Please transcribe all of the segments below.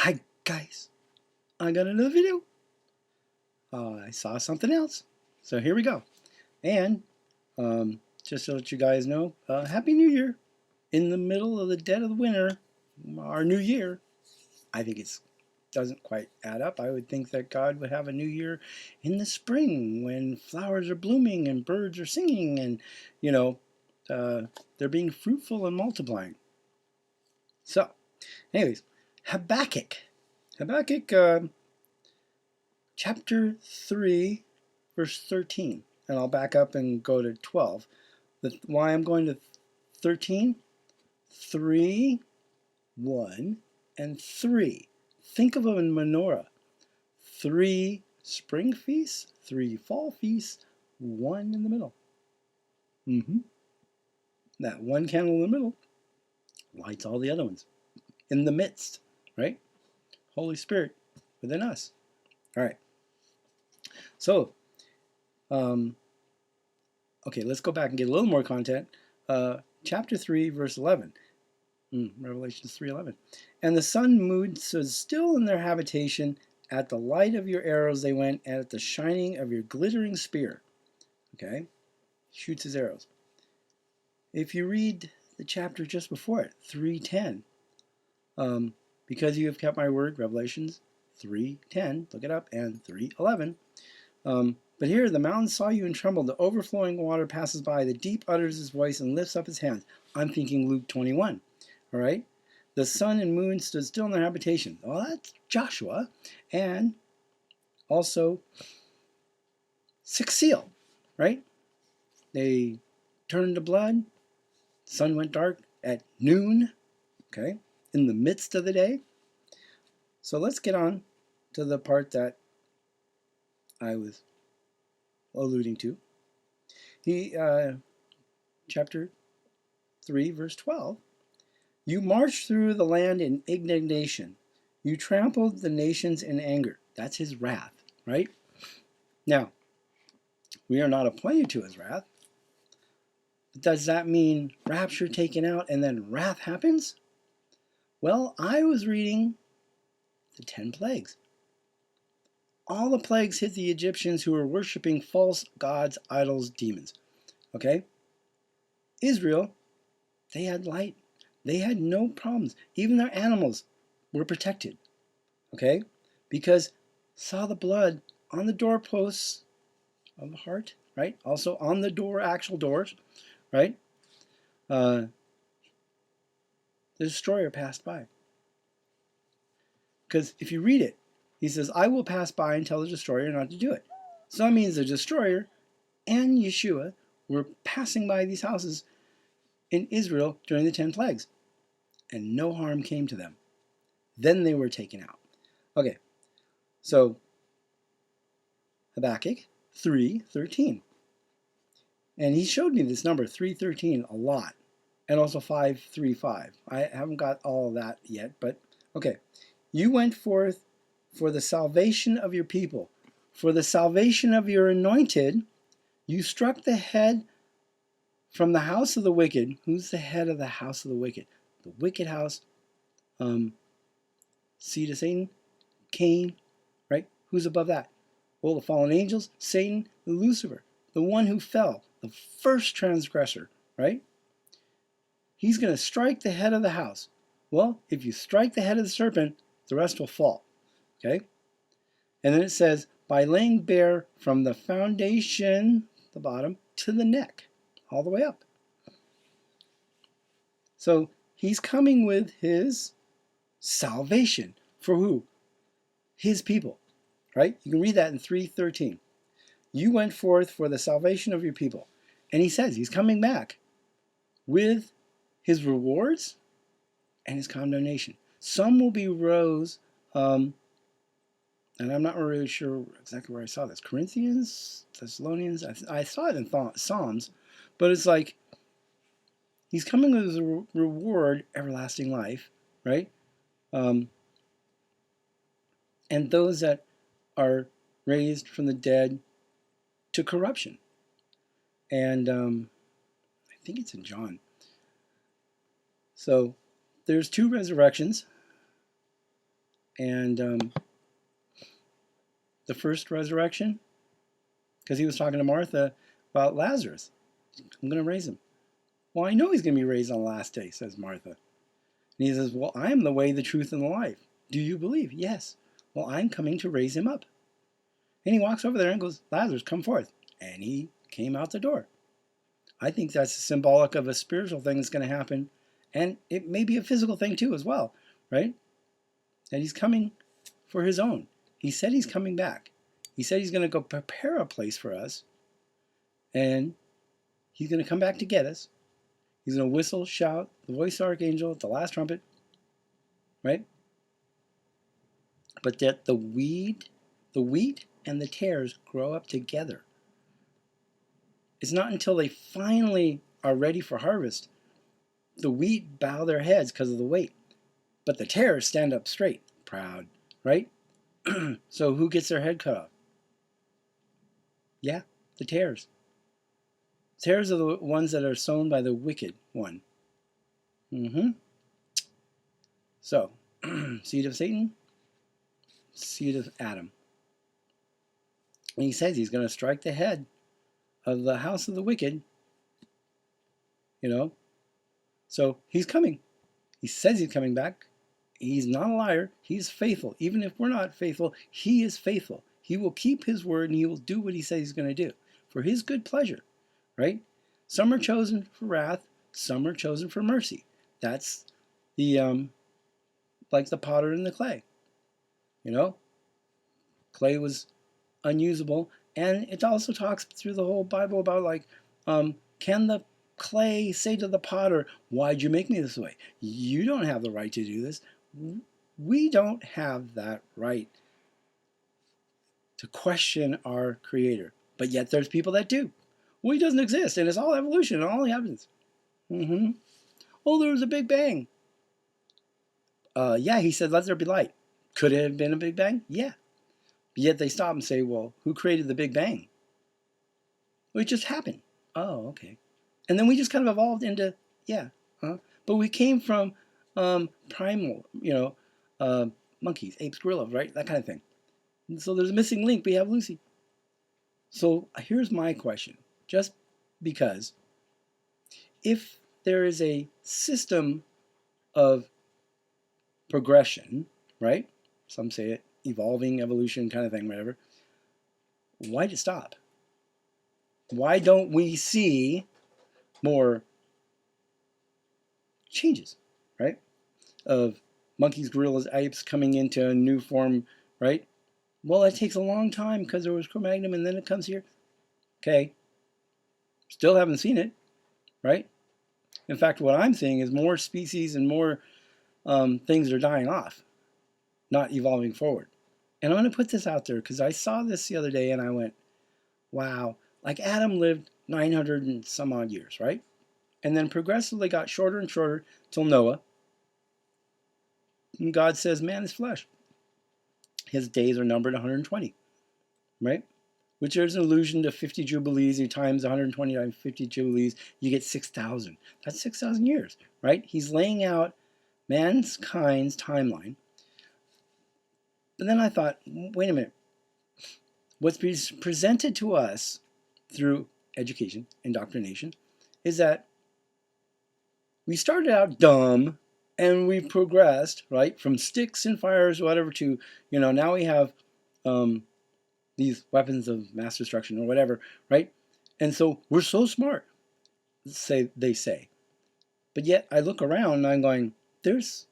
Hi guys, I got another video. I saw something else, so here we go. And just to let you guys know, Happy New Year! In the middle of the dead of the winter, our new year. I think it doesn't quite add up. I would think that God would have a new year in the spring when flowers are blooming and birds are singing and they're being fruitful and multiplying. So, anyways, Habakkuk. Habakkuk chapter 3, verse 13. And I'll back up and go to 12. Why I'm going to 13? 3, 1, and 3. Think of a menorah. 3 spring feasts, 3 fall feasts, 1 in the middle. That one candle in the middle lights all the other ones. In the midst, right? Holy Spirit within us. All right. So, okay, let's go back and get a little more content. Chapter 3, verse 11. Revelation 3:11. And the sun and moon stood still in their habitation. At the light of your arrows they went, and at the shining of your glittering spear. Okay? Shoots his arrows. If you read the chapter just before it, 3:10, because you have kept my word, Revelations 3:10, look it up, and 3:11. But here the mountains saw you and trembled. The overflowing water passes by. The deep utters his voice and lifts up his hands. I'm thinking Luke 21. All right? The sun and moon stood still in their habitation. Well, that's Joshua. And also 6th seal, right? They turned to blood. Sun went dark at noon, okay, in the midst of the day. So let's get on to the part that I was alluding to. Chapter 3, verse 12. You marched through the land in indignation. You trampled the nations in anger. That's his wrath, right? Now, we are not appointed to his wrath. Does that mean rapture taken out and then wrath happens? Well, I was reading the 10 plagues. All the plagues hit the Egyptians who were worshiping false gods, idols, demons. Okay? Israel, they had light. They had no problems. Even their animals were protected. Okay? Because saw the blood on the doorposts of the heart, right? Also on the door, actual doors, right? The destroyer passed by. Because if you read it, he says, I will pass by and tell the destroyer not to do it. So that means the destroyer and Yeshua were passing by these houses in Israel during the 10 plagues. And no harm came to them. Then they were taken out. Okay, so Habakkuk 3:13. And he showed me this number, 3:13, a lot. And also 5:3:5. I haven't got all of that yet, but okay. You went forth for the salvation of your people. For the salvation of your anointed, you struck the head from the house of the wicked. Who's the head of the house of the wicked? The wicked house, seed of Satan, Cain, right? Who's above that? Well, the fallen angels, Satan, Lucifer, the one who fell, the first transgressor, right? He's going to strike the head of the house. Well, if you strike the head of the serpent, the rest will fall, okay? And then it says, by laying bare from the foundation, the bottom, to the neck, all the way up. So he's coming with his salvation. For who? His people, right? You can read that in 3:13. You went forth for the salvation of your people. And he says he's coming back with his rewards and his condemnation. Some will be rose, and I'm not really sure exactly where I saw this. Corinthians, Thessalonians, I saw it in Psalms, but it's like he's coming with his reward, everlasting life, right? And those that are raised from the dead to corruption. And I think it's in John. So there's 2 resurrections. And the first resurrection, because he was talking to Martha about Lazarus. I'm going to raise him. Well, I know he's going to be raised on the last day, says Martha. And he says, well, I am the way, the truth, and the life. Do you believe? Yes. Well, I'm coming to raise him up. And he walks over there and goes, Lazarus, come forth. And he came out the door. I think that's symbolic of a spiritual thing that's going to happen. And it may be a physical thing too as well, right? That he's coming for his own. He said he's coming back. He said he's going to go prepare a place for us. And he's going to come back to get us. He's going to whistle, shout, the voice of the archangel at the last trumpet, right? But that the wheat and the tares grow up together. It's not until they finally are ready for harvest. The wheat bow their heads because of the weight, but the tares stand up straight, proud, right? So who gets their head cut off? Yeah, the tares. Tares are the ones that are sown by the wicked one. So, seed of Satan, seed of Adam. And he says he's going to strike the head of the house of the wicked, So he's coming. He says he's coming back. He's not a liar. He's faithful. Even if we're not faithful, he is faithful. He will keep his word and he will do what he says he's going to do for his good pleasure, right? Some are chosen for wrath. Some are chosen for mercy. That's the, like the potter and the clay, Clay was unusable. And it also talks through the whole Bible about can the clay say to the potter, why'd you make me this way? You don't have the right to do this. We don't have that right to question our creator. But yet there's people that do. Well, he doesn't exist, and it's all evolution, and all happens. Oh, there was a Big Bang. Yeah, he said, let there be light. Could it have been a Big Bang? Yeah. But yet they stop and say, well, who created the Big Bang? Well, it just happened. Oh, okay. And then we just kind of evolved into, but we came from primal, monkeys, apes, gorillas, right? That kind of thing. And so there's a missing link. We have Lucy. So here's my question. Just because if there is a system of progression, right? Some say it, evolving, evolution kind of thing, whatever. Why'd it stop? Why don't we see more changes, right? Of monkeys, gorillas, apes coming into a new form, right? Well, it takes a long time because there was Cro-Magnon and then it comes here. Okay. Still haven't seen it, right? In fact, what I'm seeing is more species and more things are dying off, not evolving forward. And I'm going to put this out there because I saw this the other day and I went, wow, like Adam lived 900 and some odd years, right? And then progressively got shorter and shorter till Noah. And God says, man is flesh. His days are numbered 120, right? Which is an allusion to 50 Jubilees. You times 120 times 50 Jubilees, you get 6,000. That's 6,000 years, right? He's laying out mankind's timeline. But then I thought, wait a minute. What's presented to us through education, indoctrination, is that we started out dumb and we've progressed, right, from sticks and fires, whatever, to, now we have these weapons of mass destruction or whatever, right? And so we're so smart, they say. But yet I look around and I'm going, there's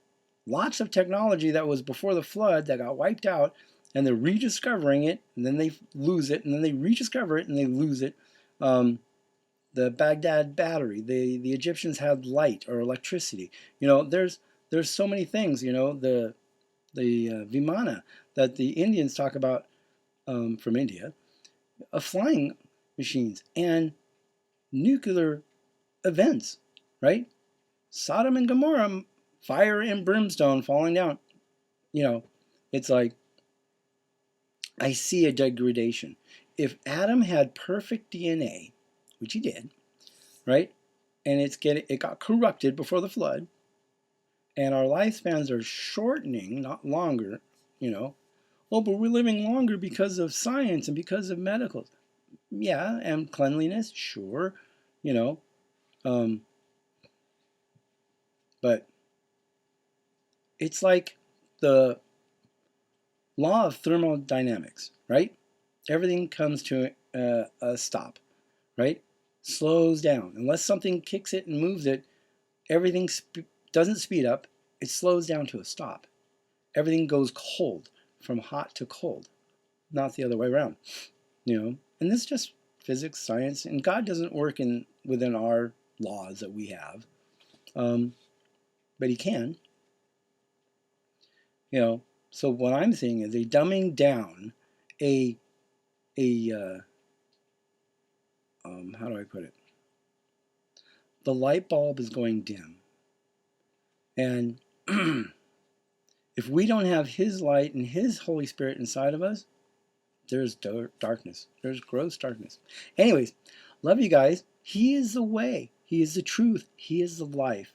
lots of technology that was before the flood that got wiped out, and they're rediscovering it, and then they lose it, and then they rediscover it, and they lose it. The Baghdad battery, the Egyptians had light or electricity. There's so many things. The Vimana that the Indians talk about from India, flying machines and nuclear events, right? Sodom and Gomorrah, fire and brimstone falling down. It's like I see a degradation. If Adam had perfect DNA, which he did, right? And it got corrupted before the flood, and our lifespans are shortening, not longer, you know. Oh, but we're living longer because of science and because of medical. Yeah, and cleanliness, sure, you know. But it's like the law of thermodynamics, right? Everything comes to a stop, right? Slows down. Unless something kicks it and moves it, everything doesn't speed up. It slows down to a stop. Everything goes cold, from hot to cold, not the other way around, you know. And this is just physics, science, and God doesn't work within our laws that we have, but He can, you know. So what I'm seeing is a dumbing down, a how do I put it? The light bulb is going dim, and if we don't have His light and His Holy Spirit inside of us, there's darkness. There's gross darkness. Anyways, love you guys. He is the way. He is the truth. He is the life.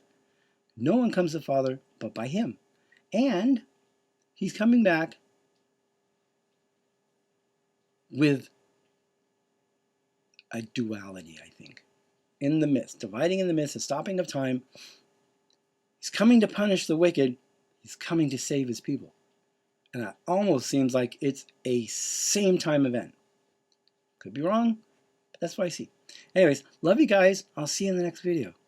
No one comes to the Father but by Him. And He's coming back with a duality, I think. In the midst, dividing in the midst, a stopping of time. He's coming to punish the wicked. He's coming to save His people. And it almost seems like it's a same time event. Could be wrong, but that's what I see. Anyways, love you guys. I'll see you in the next video.